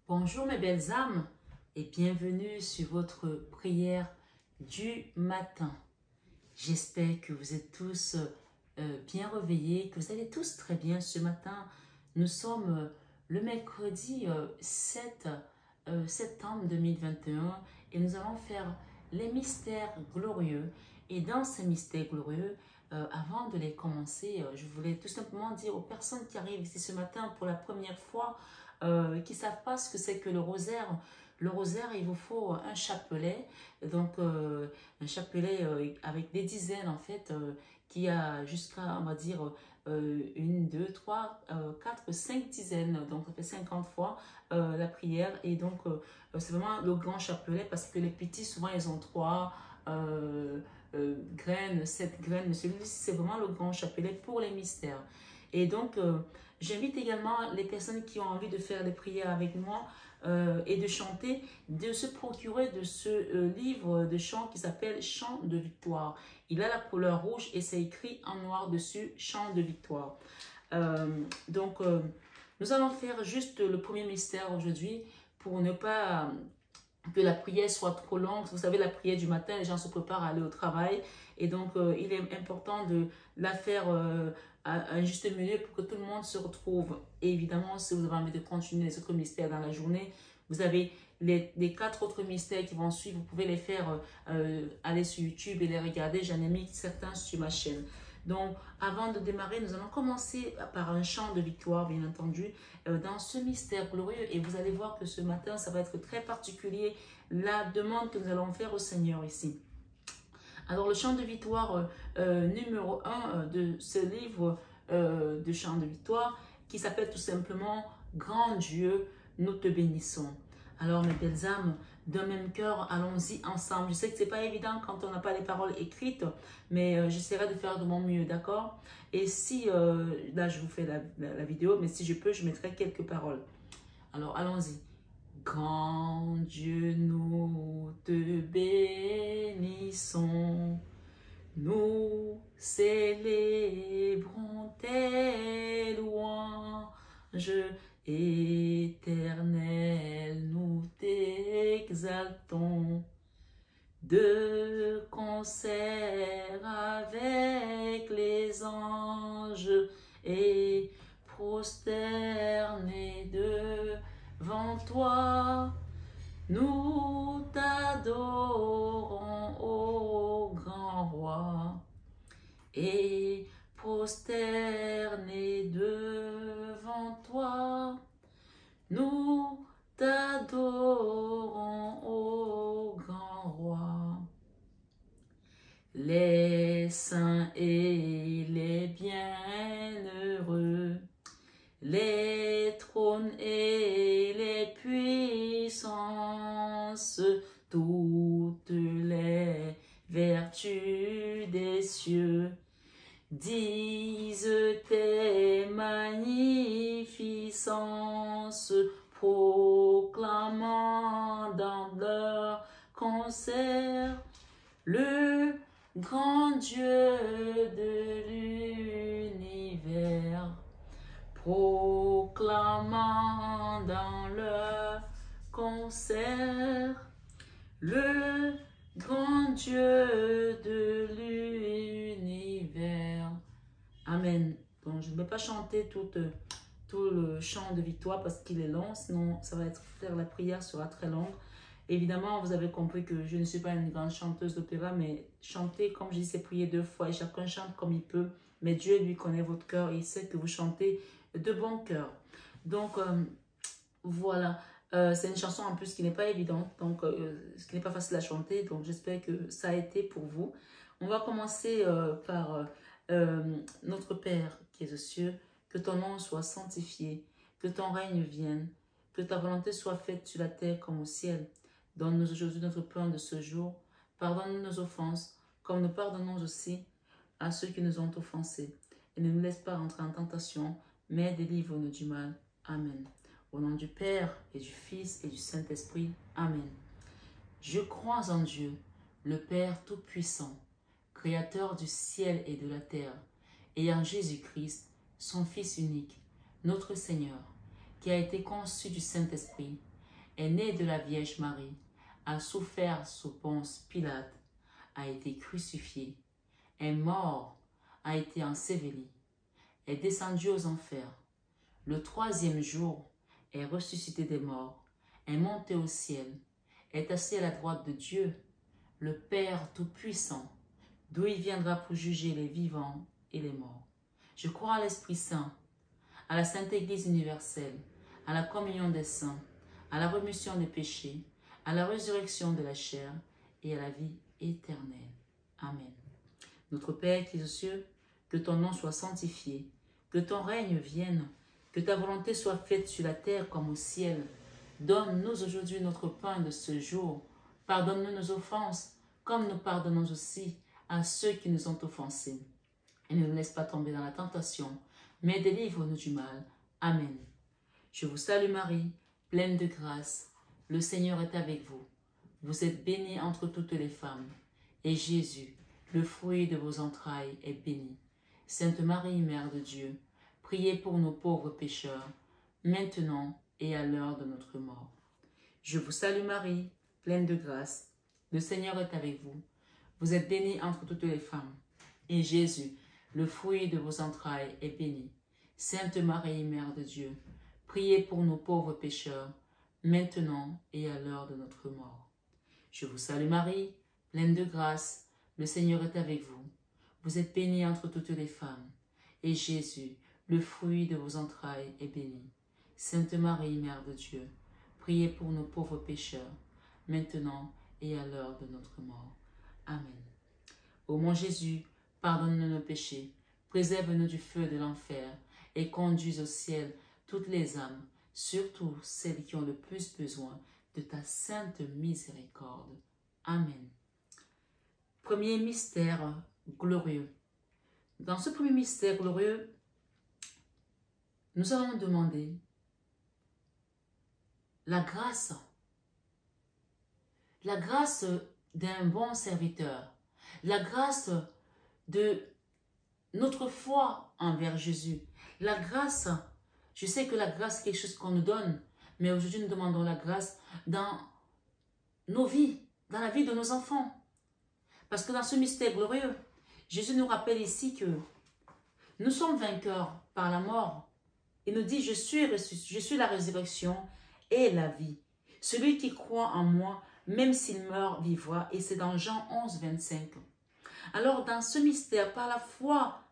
Bonjour mes belles âmes et bienvenue sur votre prière du matin. J'espère que vous êtes tous bien réveillés, que vous allez tous très bien ce matin. Nous sommes le mercredi 7 septembre 2021 et nous allons faire les mystères glorieux. Et dans ces mystères glorieux, avant de les commencer, je voulais tout simplement dire aux personnes qui arrivent ici ce matin pour la première fois, qui ne savent pas ce que c'est que le rosaire. Le rosaire, il vous faut un chapelet, donc un chapelet avec des dizaines en fait, qui a jusqu'à, on va dire, une, deux, trois, quatre, cinq dizaines, donc ça fait 50 fois la prière. Et donc c'est vraiment le grand chapelet parce que les petits, souvent, ils ont trois graines, 7 graines, mais celui-ci, c'est vraiment le grand chapelet pour les mystères. Et donc, j'invite également les personnes qui ont envie de faire des prières avec moi et de chanter, de se procurer de ce livre de chant qui s'appelle Chant de victoire. Il a la couleur rouge et c'est écrit en noir dessus, Chant de victoire. Nous allons faire juste le premier mystère aujourd'hui pour ne pas que la prière soit trop longue. Vous savez, la prière du matin, les gens se préparent à aller au travail. Et donc, il est important de la faire à un juste milieu pour que tout le monde se retrouve. Et évidemment, si vous avez envie de continuer les autres mystères dans la journée, vous avez les 4 autres mystères qui vont suivre. Vous pouvez les faire, aller sur YouTube et les regarder. J'en ai mis certains sur ma chaîne. Donc, avant de démarrer, nous allons commencer par un chant de victoire, bien entendu, dans ce mystère glorieux. Et vous allez voir que ce matin, ça va être très particulier, la demande que nous allons faire au Seigneur ici. Alors, le chant de victoire numéro 1 de ce livre de chant de victoire, qui s'appelle tout simplement « Grand Dieu, nous te bénissons ». Alors, mes belles âmes, d'un même cœur, allons-y ensemble. Je sais que ce n'est pas évident quand on n'a pas les paroles écrites, mais j'essaierai de faire de mon mieux, d'accord? Et si, là je vous fais la vidéo, mais si je peux, je mettrai quelques paroles. Alors, allons-y. Grand Dieu, nous te bénissons, nous célébrons tes louanges, Éternel, nous t'exaltons, de concert avec les anges et prosternés devant toi, nous t'adorons, ô grand roi, et prosternés devant toi, nous t'adorons, ô grand roi. Les saints et les bienheureux, les trônes et les puissances, toutes les vertus des cieux, disent tes magnificences, proclamant dans leur concert le grand Dieu de l'univers, proclamant dans leur concert le grand Dieu de l'univers. Amen. Donc, je ne vais pas chanter tout le chant de victoire parce qu'il est long, sinon ça va être, faire la prière sera très longue. Évidemment, vous avez compris que je ne suis pas une grande chanteuse d'opéra, mais chanter, comme je dis, c'est prier 2 fois et chacun chante comme il peut. Mais Dieu, lui, connaît votre cœur et il sait que vous chantez de bon cœur. Donc, voilà. C'est une chanson en plus qui n'est pas évidente, donc ce qui n'est pas facile à chanter. Donc, j'espère que ça a été pour vous. On va commencer par notre Père qui est aux cieux. Que ton nom soit sanctifié, que ton règne vienne, que ta volonté soit faite sur la terre comme au ciel. Donne-nous aujourd'hui notre pain de ce jour. Pardonne-nous nos offenses, comme nous pardonnons aussi à ceux qui nous ont offensés. Et ne nous laisse pas entrer en tentation, mais délivre-nous du mal. Amen. Au nom du Père et du Fils et du Saint-Esprit. Amen. Je crois en Dieu, le Père Tout-Puissant, Créateur du ciel et de la terre, et en Jésus-Christ, son Fils unique, notre Seigneur, qui a été conçu du Saint-Esprit, est né de la Vierge Marie, a souffert sous Ponce Pilate, a été crucifié, est mort, a été enseveli, est descendu aux enfers. Le troisième jour est ressuscité des morts, est monté au ciel, est assis à la droite de Dieu, le Père Tout-Puissant, d'où il viendra pour juger les vivants et les morts. Je crois à l'Esprit Saint, à la Sainte Église universelle, à la communion des saints, à la rémission des péchés, à la résurrection de la chair et à la vie éternelle. Amen. Notre Père qui es aux cieux, que ton nom soit sanctifié, que ton règne vienne, que ta volonté soit faite sur la terre comme au ciel. Donne-nous aujourd'hui notre pain de ce jour. Pardonne-nous nos offenses, comme nous pardonnons aussi à ceux qui nous ont offensés. Et ne nous laisse pas tomber dans la tentation, mais délivre-nous du mal. Amen. Je vous salue Marie, pleine de grâce. Le Seigneur est avec vous. Vous êtes bénie entre toutes les femmes. Et Jésus, le fruit de vos entrailles, est béni. Sainte Marie, Mère de Dieu, priez pour nos pauvres pécheurs, maintenant et à l'heure de notre mort. Je vous salue Marie, pleine de grâce. Le Seigneur est avec vous. Vous êtes bénie entre toutes les femmes. Et Jésus, le fruit de vos entrailles, est béni. Sainte Marie, Mère de Dieu, priez pour nos pauvres pécheurs, maintenant et à l'heure de notre mort. Je vous salue Marie, pleine de grâce. Le Seigneur est avec vous. Vous êtes bénie entre toutes les femmes. Et Jésus, le fruit de vos entrailles, est béni. Sainte Marie, Mère de Dieu, priez pour nos pauvres pécheurs, maintenant et à l'heure de notre mort. Amen. Ô mon Jésus, pardonne-nous nos péchés, préserve-nous du feu de l'enfer et conduis au ciel toutes les âmes, surtout celles qui ont le plus besoin de ta sainte miséricorde. Amen. Premier mystère glorieux. Dans ce premier mystère glorieux, nous allons demander la grâce d'un bon serviteur, la grâce de notre foi envers Jésus, la grâce, je sais que la grâce est quelque chose qu'on nous donne, mais aujourd'hui nous demandons la grâce dans nos vies, dans la vie de nos enfants. Parce que dans ce mystère glorieux, Jésus nous rappelle ici que nous sommes vainqueurs par la mort. Il nous dit, je suis la résurrection et la vie. Celui qui croit en moi, même s'il meurt, vivra. Et c'est dans Jean 11, 25. Alors dans ce mystère, par la foi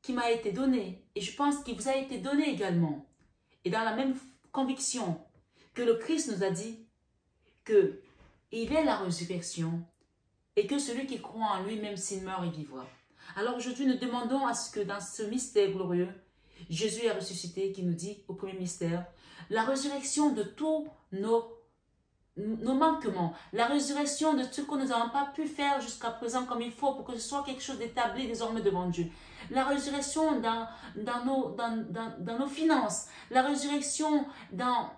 qui m'a été donnée, et je pense qu'il vous a été donné également, et dans la même conviction que le Christ nous a dit qu'il est la résurrection, et que celui qui croit en lui, même s'il meurt, il vivra. Alors aujourd'hui, nous demandons à ce que dans ce mystère glorieux, Jésus est ressuscité, qui nous dit au premier mystère, la résurrection de tous nos manquements, la résurrection de ce que nous n'avons pas pu faire jusqu'à présent comme il faut pour que ce soit quelque chose d'établi désormais devant Dieu. La résurrection dans nos finances, la résurrection dans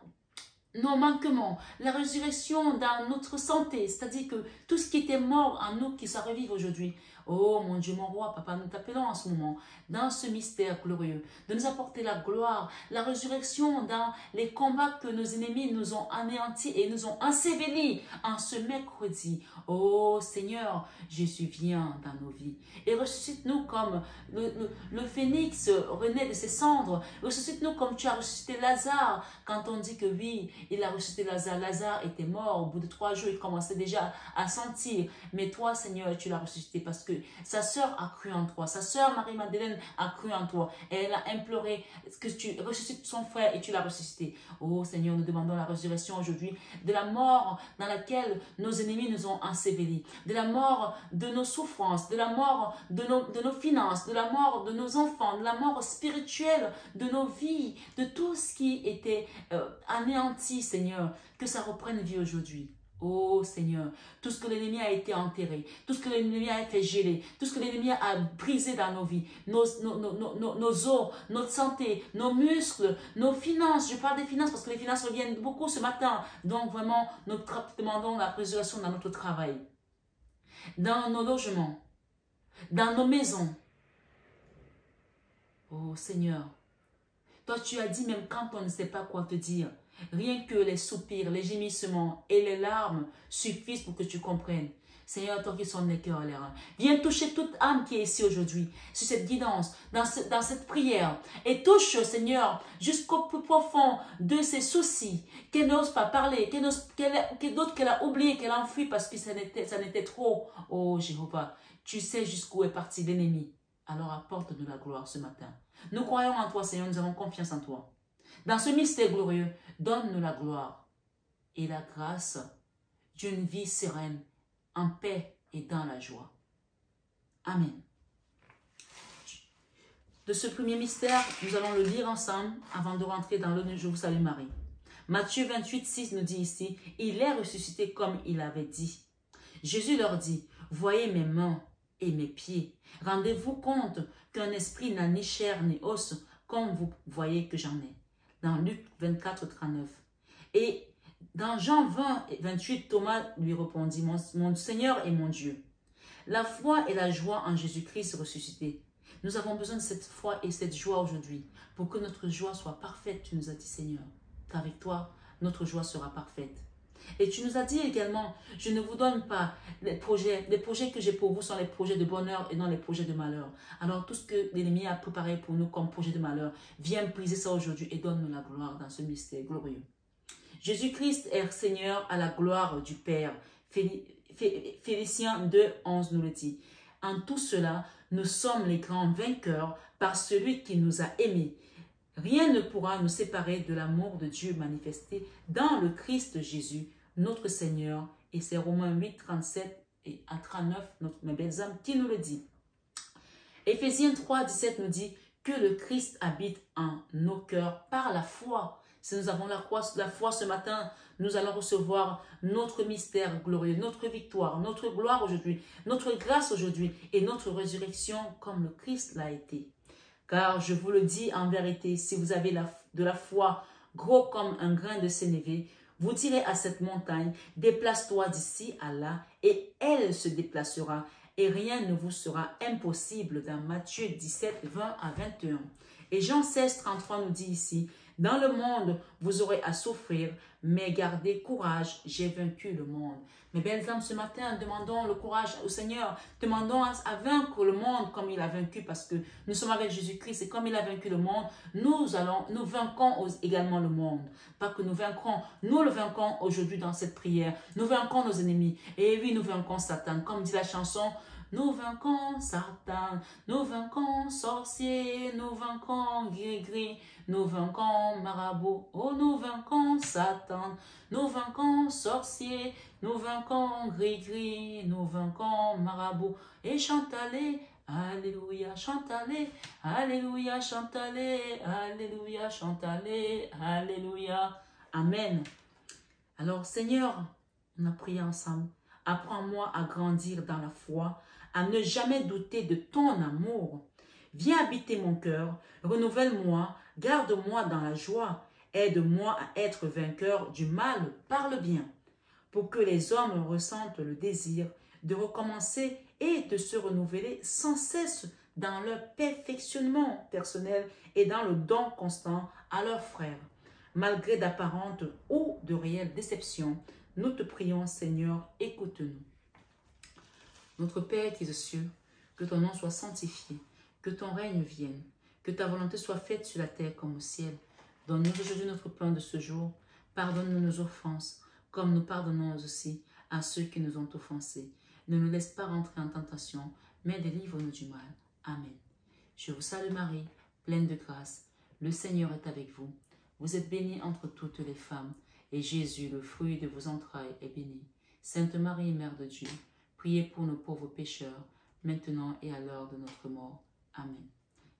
nos manquements, la résurrection dans notre santé, c'est-à-dire que tout ce qui était mort en nous, qui ça revive aujourd'hui. Oh mon Dieu, mon roi, papa, nous t'appelons en ce moment, dans ce mystère glorieux, de nous apporter la gloire, la résurrection dans les combats que nos ennemis nous ont anéantis et nous ont ensevelis en ce mercredi. Oh Seigneur, Jésus vient dans nos vies et ressuscite-nous comme le phénix renaît de ses cendres. Ressuscite-nous comme tu as ressuscité Lazare. Quand on dit que oui, il a ressuscité Lazare, Lazare était mort, au bout de 3 jours, il commençait déjà à sentir. Mais toi, Seigneur, tu l'as ressuscité parce que sa sœur a cru en toi. Sa sœur Marie-Madeleine a cru en toi. Et elle a imploré que tu ressuscites son frère et tu l'as ressuscité. Oh Seigneur, nous demandons la résurrection aujourd'hui de la mort dans laquelle nos ennemis nous ont ensevelis, de la mort de nos souffrances, de la mort de nos finances, de la mort de nos enfants, de la mort spirituelle de nos vies, de tout ce qui était anéanti, Seigneur, que ça reprenne vie aujourd'hui. Oh Seigneur, tout ce que l'ennemi a été enterré, tout ce que l'ennemi a fait geler, tout ce que l'ennemi a brisé dans nos vies, nos os, notre santé, nos muscles, nos finances. Je parle des finances parce que les finances reviennent beaucoup ce matin. Donc vraiment, nous demandons la résurrection dans notre travail, dans nos logements, dans nos maisons. Oh Seigneur, toi tu as dit même quand on ne sait pas quoi te dire, Rien que les soupirs, les gémissements et les larmes suffisent pour que tu comprennes. Seigneur, toi qui sonnes les cœurs à l'air, viens toucher toute âme qui est ici aujourd'hui, sur cette guidance, dans cette prière. Et touche, Seigneur, jusqu'au plus profond de ses soucis, qu'elle n'ose pas parler, d'autres qu'elle a oublié, qu'elle a enfoui parce que ça n'était trop. Oh Jéhovah, tu sais jusqu'où est parti l'ennemi. Alors apporte-nous la gloire ce matin. Nous croyons en toi, Seigneur, nous avons confiance en toi. Dans ce mystère glorieux, donne-nous la gloire et la grâce d'une vie sereine, en paix et dans la joie. Amen. De ce premier mystère, nous allons le lire ensemble avant de rentrer dans le Je vous salue Marie. Matthieu 28, 6 nous dit ici, « Il est ressuscité comme il avait dit. » Jésus leur dit, « Voyez mes mains et mes pieds. Rendez-vous compte qu'un esprit n'a ni chair ni os, comme vous voyez que j'en ai. » Dans Luc 24, 39. Et dans Jean 20, 28, Thomas lui répondit, mon Seigneur et mon Dieu. La foi et la joie en Jésus-Christ ressuscité. Nous avons besoin de cette foi et cette joie aujourd'hui pour que notre joie soit parfaite, tu nous as dit Seigneur. Qu'avec toi, notre joie sera parfaite. Et tu nous as dit également, je ne vous donne pas les projets que j'ai pour vous sont les projets de bonheur et non les projets de malheur. Alors tout ce que l'ennemi a préparé pour nous comme projet de malheur, viens briser ça aujourd'hui et donne-nous la gloire dans ce mystère glorieux. Jésus-Christ est Seigneur à la gloire du Père. Philippiens 2, 11 nous le dit. En tout cela, nous sommes les grands vainqueurs par celui qui nous a aimés. Rien ne pourra nous séparer de l'amour de Dieu manifesté dans le Christ Jésus, notre Seigneur. Et c'est Romains 8, 37 et à 39, mes belles âmes, qui nous le dit. Éphésiens 3, 17 nous dit que le Christ habite en nos cœurs par la foi. Si nous avons la foi ce matin, nous allons recevoir notre mystère glorieux, notre victoire, notre gloire aujourd'hui, notre grâce aujourd'hui et notre résurrection comme le Christ l'a été. Car je vous le dis en vérité, si vous avez de la foi gros comme un grain de sénévé, vous direz à cette montagne, déplace-toi d'ici à là, et elle se déplacera, et rien ne vous sera impossible. Dans Matthieu 17, 20 à 21. Et Jean 16, 33 nous dit ici, dans le monde, vous aurez à souffrir, mais gardez courage, j'ai vaincu le monde. Mes belles âmes, ce matin, demandons le courage au Seigneur. Demandons à vaincre le monde comme il a vaincu, parce que nous sommes avec Jésus-Christ et comme il a vaincu le monde, nous vaincrons également le monde. Pas que nous vaincrons, nous le vaincrons aujourd'hui dans cette prière. Nous vaincrons nos ennemis. Et oui, nous vaincrons Satan. Comme dit la chanson, nous vaincrons Satan, nous vaincrons sorcier, nous vaincrons gris-gris, nous vaincrons marabout, oh nous vaincrons Satan, nous vaincrons sorcier, nous vaincrons gris-gris, nous vaincrons marabout. Et chantez, alléluia, chantez, alléluia, chantez, alléluia, chantez, alléluia. Amen. Alors Seigneur, on a prié ensemble. Apprends-moi à grandir dans la foi, à ne jamais douter de ton amour. Viens habiter mon cœur, renouvelle-moi, garde-moi dans la joie, aide-moi à être vainqueur du mal par le bien, pour que les hommes ressentent le désir de recommencer et de se renouveler sans cesse dans leur perfectionnement personnel et dans le don constant à leurs frères. Malgré d'apparentes ou de réelles déceptions, nous te prions, Seigneur, écoute-nous. Notre Père qui es aux cieux, que ton nom soit sanctifié, que ton règne vienne, que ta volonté soit faite sur la terre comme au ciel. Donne-nous aujourd'hui notre pain de ce jour. Pardonne-nous nos offenses, comme nous pardonnons aussi à ceux qui nous ont offensés. Ne nous laisse pas rentrer en tentation, mais délivre-nous du mal. Amen. Je vous salue Marie, pleine de grâce. Le Seigneur est avec vous. Vous êtes bénie entre toutes les femmes, et Jésus, le fruit de vos entrailles, est béni. Sainte Marie, Mère de Dieu, priez pour nos pauvres pécheurs, maintenant et à l'heure de notre mort. Amen.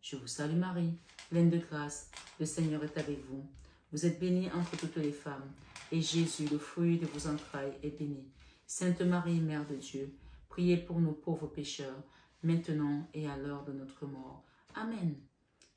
Je vous salue Marie, pleine de grâce, le Seigneur est avec vous. Vous êtes bénie entre toutes les femmes, et Jésus, le fruit de vos entrailles, est béni. Sainte Marie, Mère de Dieu, priez pour nos pauvres pécheurs, maintenant et à l'heure de notre mort. Amen.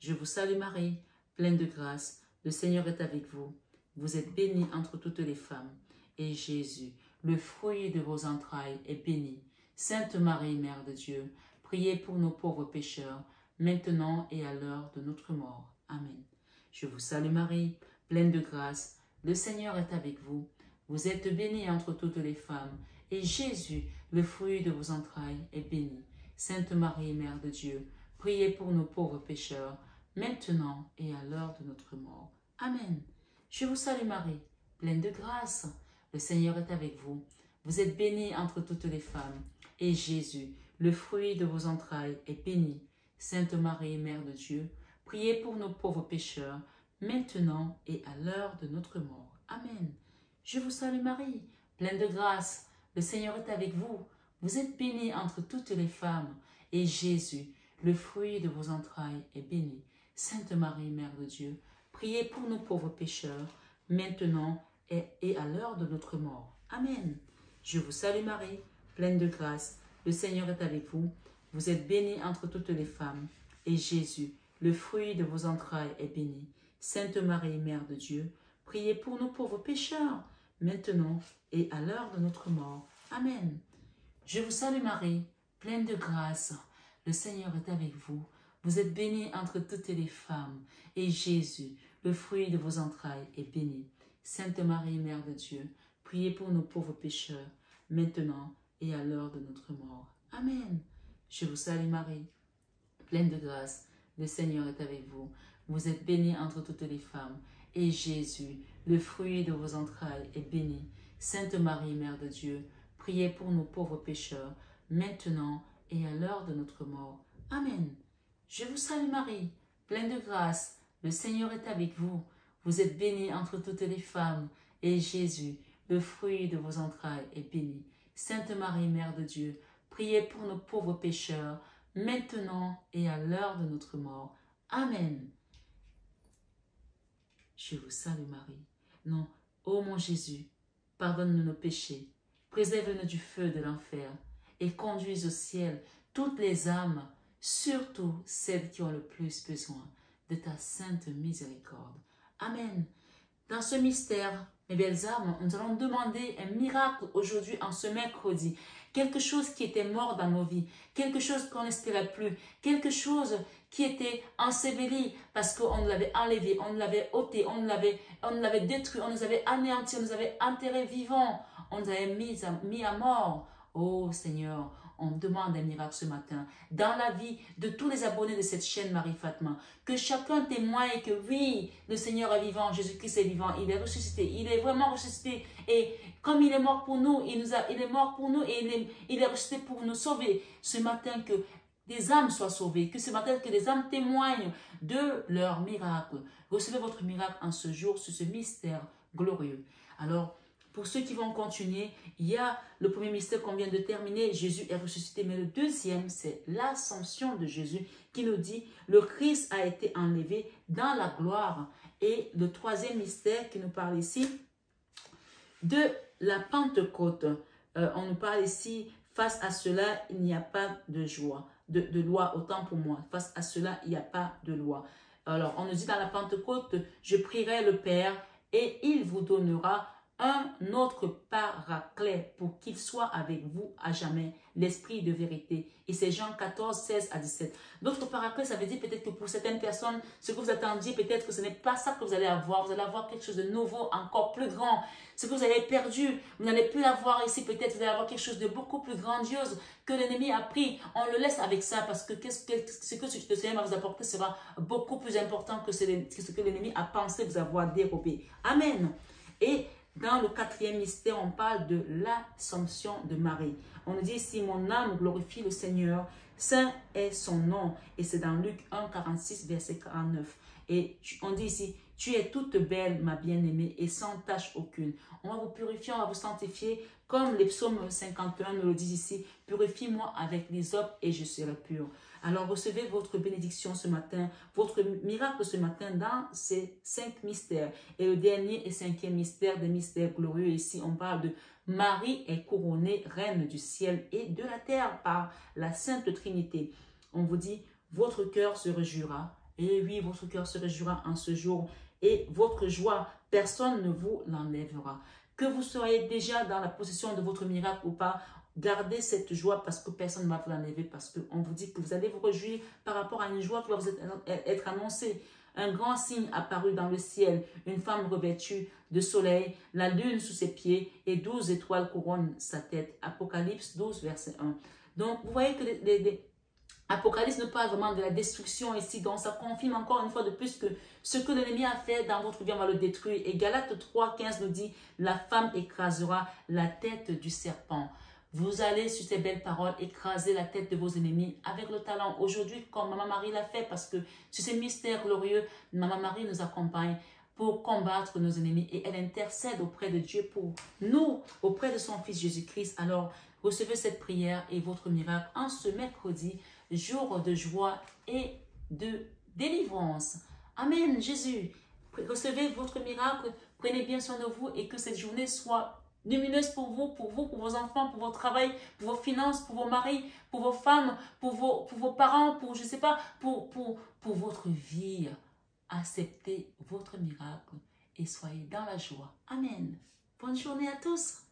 Je vous salue Marie, pleine de grâce, le Seigneur est avec vous. Vous êtes bénie entre toutes les femmes, et Jésus, le fruit de vos entrailles, est béni. Sainte Marie, Mère de Dieu, priez pour nos pauvres pécheurs, maintenant et à l'heure de notre mort. Amen. Je vous salue Marie, pleine de grâce, le Seigneur est avec vous. Vous êtes bénie entre toutes les femmes, et Jésus, le fruit de vos entrailles, est béni. Sainte Marie, Mère de Dieu, priez pour nos pauvres pécheurs, maintenant et à l'heure de notre mort. Amen. Je vous salue Marie, pleine de grâce. Le Seigneur est avec vous. Vous êtes bénie entre toutes les femmes, et Jésus, le fruit de vos entrailles, est béni. Sainte Marie, Mère de Dieu, priez pour nos pauvres pécheurs, maintenant et à l'heure de notre mort. Amen. Je vous salue Marie, pleine de grâce. Le Seigneur est avec vous. Vous êtes bénie entre toutes les femmes, et Jésus, le fruit de vos entrailles, est béni. Sainte Marie, Mère de Dieu, priez pour nos pauvres pécheurs, maintenant et à l'heure de notre mort. Amen. Je vous salue Marie, pleine de grâce. Le Seigneur est avec vous. Vous êtes bénie entre toutes les femmes, et Jésus, le fruit de vos entrailles, est béni. Sainte Marie, Mère de Dieu, priez pour nos pauvres pécheurs, maintenant et à l'heure de notre mort. Amen. Je vous salue Marie, pleine de grâce. Le Seigneur est avec vous. Vous êtes bénie entre toutes les femmes, et Jésus, le fruit de vos entrailles, est béni. Sainte Marie, Mère de Dieu, priez pour nos pauvres pécheurs, maintenant et à l'heure de notre mort. Amen. Je vous salue Marie, pleine de grâce. Le Seigneur est avec vous. Vous êtes bénie entre toutes les femmes, et Jésus, le fruit de vos entrailles, est béni. Sainte Marie, Mère de Dieu, priez pour nos pauvres pécheurs, maintenant et à l'heure de notre mort. Amen. Je vous salue Marie, pleine de grâce. Le Seigneur est avec vous. Vous êtes bénie entre toutes les femmes, et Jésus, le fruit de vos entrailles, est béni. Sainte Marie, Mère de Dieu, priez pour nos pauvres pécheurs, maintenant et à l'heure de notre mort. Amen. Je vous salue Marie. Non, ô mon Jésus, pardonne-nous nos péchés, préserve-nous du feu de l'enfer et conduise au ciel toutes les âmes, surtout celles qui ont le plus besoin de ta sainte miséricorde. Amen. Dans ce mystère, mes belles âmes, nous allons demander un miracle aujourd'hui en ce mercredi. Quelque chose qui était mort dans nos vies, quelque chose qu'on n'espérait plus, quelque chose qui était enseveli parce qu'on nous l'avait enlevé, on nous l'avait ôté, on nous l'avait détruit, on nous avait anéanti, on nous avait enterré vivants, on nous avait mis à mort. Oh Seigneur, on demande un miracle ce matin dans la vie de tous les abonnés de cette chaîne Marie-Fatma. Que chacun témoigne que oui, le Seigneur est vivant, Jésus-Christ est vivant, il est ressuscité, il est vraiment ressuscité. Et comme il est mort pour nous, il est mort pour nous et il est ressuscité pour nous sauver. Ce matin, que des âmes soient sauvées, que ce matin, que des âmes témoignent de leur miracle. Recevez votre miracle en ce jour, sur ce mystère glorieux. Alors, pour ceux qui vont continuer, il y a le premier mystère qu'on vient de terminer, Jésus est ressuscité. Mais le deuxième, c'est l'ascension de Jésus qui nous dit, le Christ a été enlevé dans la gloire. Et le troisième mystère qui nous parle ici, de la Pentecôte. On nous parle ici, face à cela, il n'y a pas de joie, de loi, autant pour moi. Face à cela, il n'y a pas de loi. Alors, on nous dit dans la Pentecôte, je prierai le Père et il vous donnera un autre paraclet pour qu'il soit avec vous à jamais, l'esprit de vérité. Et c'est Jean 14, 16 à 17. D'autres paraclet, ça veut dire peut-être que pour certaines personnes, ce que vous attendiez, peut-être que ce n'est pas ça que vous allez avoir. Vous allez avoir quelque chose de nouveau, encore plus grand. Ce que vous avez perdu, vous n'allez plus l'avoir ici. Peut-être vous allez avoir quelque chose de beaucoup plus grandiose que l'ennemi a pris. On le laisse avec ça parce que ce que le Seigneur va vous apporter sera beaucoup plus important que ce que l'ennemi a pensé vous avoir dérobé. Amen. Et dans le quatrième mystère, on parle de l'Assomption de Marie. On nous dit ici, mon âme glorifie le Seigneur, saint est son nom. Et c'est dans Luc 1, 46, verset 49. Et on dit ici, tu es toute belle, ma bien-aimée, et sans tache aucune. On va vous purifier, on va vous sanctifier, comme les psaumes 51 nous le disent ici, purifie-moi avec l'hysope et je serai pur. Alors recevez votre bénédiction ce matin, votre miracle ce matin dans ces 5 mystères. Et le dernier et 5e mystère, des mystères glorieux, ici on parle de Marie est couronnée reine du ciel et de la terre par la Sainte Trinité. On vous dit, votre cœur se réjouira. Et oui, votre cœur se réjouira en ce jour. Et votre joie, personne ne vous l'enlèvera. Que vous soyez déjà dans la possession de votre miracle ou pas, gardez cette joie parce que personne ne va vous l'enlever, parce qu'on vous dit que vous allez vous réjouir par rapport à une joie qui va vous être annoncée. Un grand signe apparut dans le ciel, une femme revêtue de soleil, la lune sous ses pieds et 12 étoiles couronnent sa tête. Apocalypse 12, verset 1. Donc, vous voyez que Apocalypse nous parle vraiment de la destruction ici, donc ça confirme encore une fois de plus que ce que l'ennemi a fait dans votre vie, on va le détruire. Et Galates 3, 15 nous dit, la femme écrasera la tête du serpent. Vous allez, sur ces belles paroles, écraser la tête de vos ennemis avec le talent. Aujourd'hui, comme Maman Marie l'a fait, parce que sur ces mystères glorieux, Maman Marie nous accompagne pour combattre nos ennemis et elle intercède auprès de Dieu pour nous, auprès de son Fils Jésus-Christ. Alors, recevez cette prière et votre miracle en ce mercredi, jour de joie et de délivrance. Amen, Jésus. Recevez votre miracle, prenez bien soin de vous et que cette journée soit lumineuse pour vous, pour vos enfants, pour votre travail, pour vos finances, pour vos maris, pour vos femmes, pour vos parents, pour, je sais pas, pour votre vie. Acceptez votre miracle et soyez dans la joie. Amen. Bonne journée à tous.